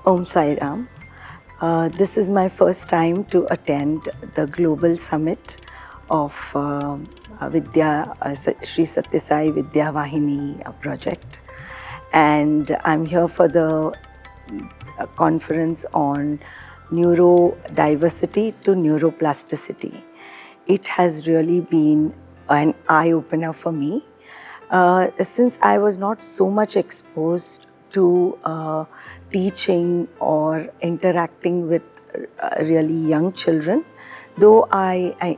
Om Sai Ram. This is my first time to attend the global summit of Sri Satya Sai Vidya Vahini project, and I'm here for the conference on neurodiversity to neuroplasticity. It has really been an eye-opener for me. Since I was not so much exposed to teaching or interacting with really young children, though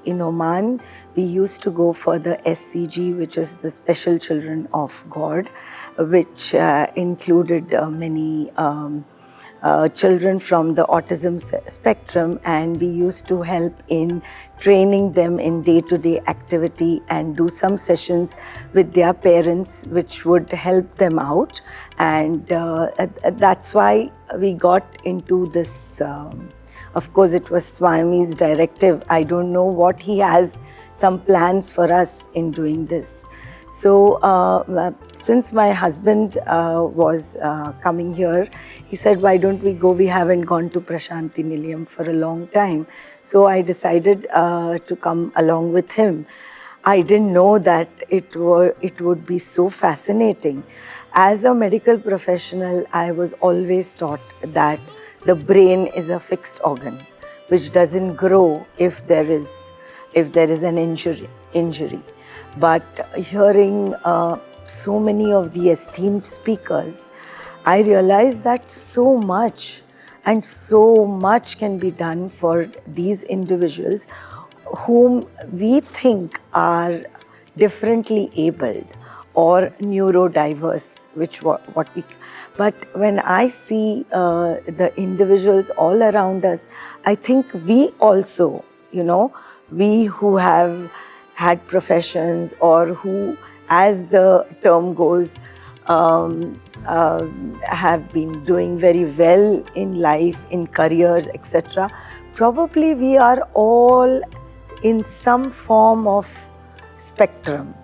in Oman, we used to go for the SCG, which is the Special Children of God, which included many children from the autism spectrum, and we used to help in training them in day-to-day activity and do some sessions with their parents which would help them out, and that's why we got into this. Of course, it was Swami's directive. I don't know what he has some plans for us in doing this. So since my husband was coming here, he said, why don't we go? We haven't gone to Prashanti Nilayam for a long time. So I decided to come along with him. I didn't know that it would be so fascinating. As a medical professional, I was always taught that the brain is a fixed organ which doesn't grow if there is an injury. But hearing so many of the esteemed speakers, I realized that so much can be done for these individuals whom we think are differently abled or neurodiverse, but when I see the individuals all around us, I think we also, we who have had professions or who, as the term goes, have been doing very well in life, in careers, etc. Probably we are all in some form of spectrum,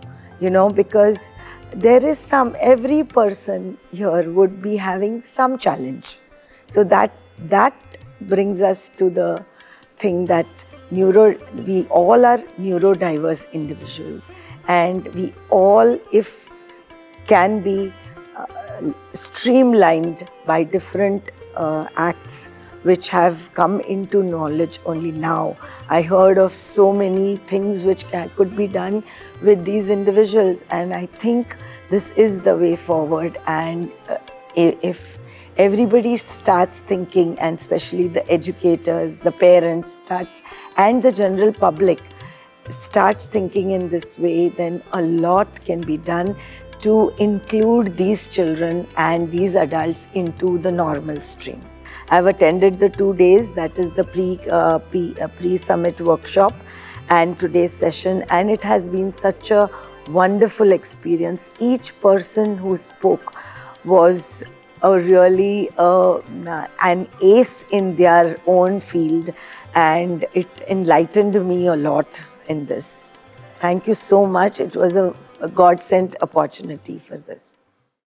because there is every person here would be having some challenge. So that brings us to the thing that we all are neurodiverse individuals, and we all, if can be streamlined by different acts which have come into knowledge only now. I heard of so many things which could be done with these individuals, and I think this is the way forward. And if everybody starts thinking, and especially the educators, the parents and the general public starts thinking in this way, then a lot can be done to include these children and these adults into the normal stream. I've attended the 2 days, that is the pre-summit workshop and today's session, and it has been such a wonderful experience. Each person who spoke was really an ace in their own field, and it enlightened me a lot in this. Thank you so much. It was a God-sent opportunity for this.